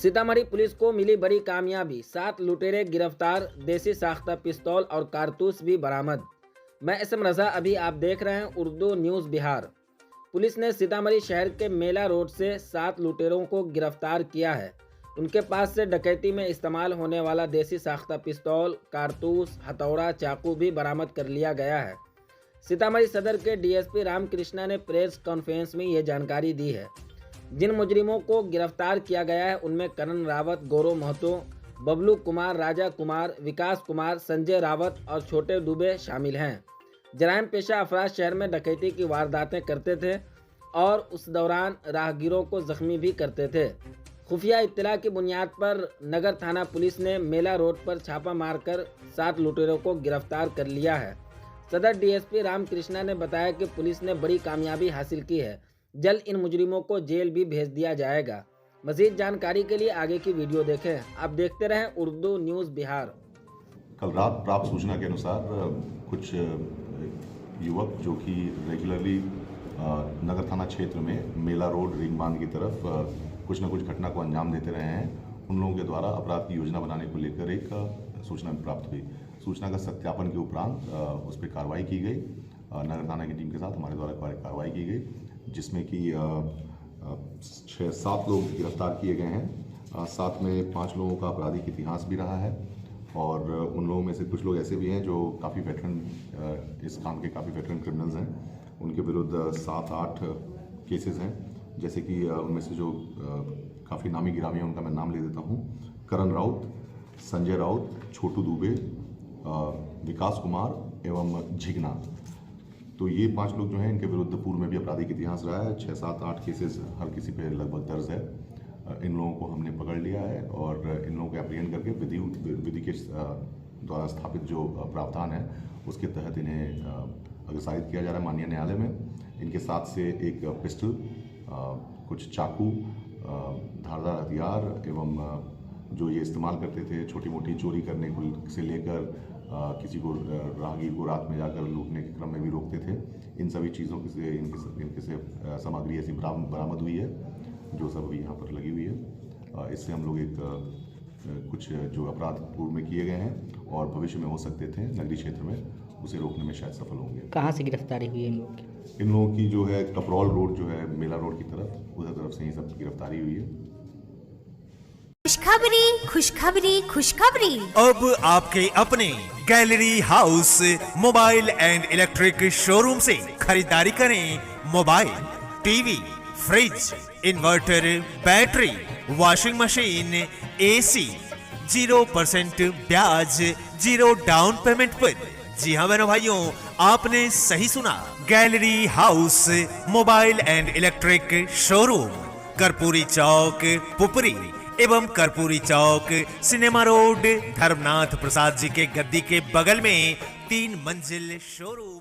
Sitamarhi police को मिली बड़ी कामयाबी, 7 लुटेरे गिरफ्तार, देसी साख्ता पिस्तौल और कारतूस भी बरामद। मैं एसएम रजा, अभी आप देख रहे हैं उर्दू न्यूज़ बिहार। पुलिस ने सीतामढ़ी शहर के मेला रोड से 7 लुटेरों को गिरफ्तार किया है। उनके पास से डकैती में इस्तेमाल होने वाला देसी साख्ता पिस्तौल, कारतूस, हथौड़ा, चाकू भी बरामद कर लिया गया है। सीतामढ़ी सदर के डीएसपी रामकृष्णा ने प्रेस कॉन्फ्रेंस में ये जानकारी दी है। जिन मुजरिमों को गिरफ्तार किया गया है उनमें करण रावत, गौरव महतो, बबलू कुमार, राजा कुमार, विकास कुमार, संजय रावत और छोटे दुबे शामिल हैं। जराइम पेशा अफराद शहर में डकैती की वारदातें करते थे और उस दौरान राहगीरों को जख्मी भी करते थे। खुफिया इत्तला की बुनियाद पर नगर थाना पुलिस ने मेला रोड पर छापा मारकर 7 लुटेरों को गिरफ्तार कर लिया है। सदर डीएसपी रामकृष्णा ने बताया कि पुलिस ने बड़ी कामयाबी हासिल की है। जल्द इन मुजरिमों को जेल भी भेज दिया जाएगा। मजीद जानकारी के लिए आगे की वीडियो देखें। आप देखते रहें उर्दू न्यूज़ बिहार। कल रात प्राप्त सूचना के अनुसार कुछ युवक जो कि रेगुलरली नगर थाना क्षेत्र में मेला रोड रिंग बांध की तरफ कुछ न कुछ घटना को अंजाम देते रहे हैं, उन लोगों के द्वारा अपराध की योजना बनाने को लेकर एक सूचना प्राप्त हुई। सूचना का सत्यापन के उपरांत उस पर कार्रवाई की गई। नगर थाना की टीम के साथ हमारे द्वारा कार्रवाई की गई, जिसमें कि 6-7 लोग गिरफ्तार किए गए हैं। साथ में 5 लोगों का आपराधिक इतिहास भी रहा है और उन लोगों में से कुछ लोग ऐसे भी हैं जो काफ़ी वेटरन, इस काम के काफ़ी वेटरन क्रिमिनल्स हैं। उनके विरुद्ध 7-8 केसेस हैं। जैसे कि उनमें से जो काफ़ी नामी गिरामी हैं उनका मैं नाम ले देता हूँ। करण राउत, संजय राउत, छोटू दुबे, विकास कुमार एवं झिगना। तो ये 5 लोग जो हैं इनके विरुद्ध पूर्व में भी आपराधिक इतिहास रहा है। 6-7-8 केसेस हर किसी पे लगभग दर्ज है। इन लोगों को हमने पकड़ लिया है और इन लोगों को एप्रीहेंड करके विधि के द्वारा स्थापित जो प्रावधान है उसके तहत इन्हें अग्रसारित किया जा रहा है माननीय न्यायालय में। इनके साथ से एक पिस्टल, कुछ चाकू, धारदार हथियार एवं जो ये इस्तेमाल करते थे छोटी मोटी चोरी करने को से लेकर किसी को राहगीर को रात में जाकर लूटने के क्रम में भी रोकते थे, इन सभी चीज़ों से इनके से सामग्री ऐसी बरामद हुई है जो सब अभी यहाँ पर लगी हुई है। इससे हम लोग एक कुछ जो अपराध पूर्व में किए गए हैं और भविष्य में हो सकते थे नगरीय क्षेत्र में, उसे रोकने में शायद सफल होंगे। कहाँ से गिरफ्तारी हुई है इन लोगों की? जो है कपरौल रोड जो है मेला रोड की तरफ, उधर तरफ से ही सब गिरफ्तारी हुई है। खुशखबरी खुशखबरी खुशखबरी, अब आपके अपने gallery house mobile and electric showroom से खरीदारी करें mobile, TV, fridge, inverter, battery, washing machine, AC, 0% ब्याज, 0 डाउन पेमेंट पर। जी हाँ बहनों भाइयों, आपने सही सुना। Gallery house mobile and electric showroom, Karpuri Chowk, Pupri एवं कर्पूरी चौक, सिनेमा रोड, धर्मनाथ प्रसाद जी के गद्दी के बगल में 3 मंजिल शोरूम।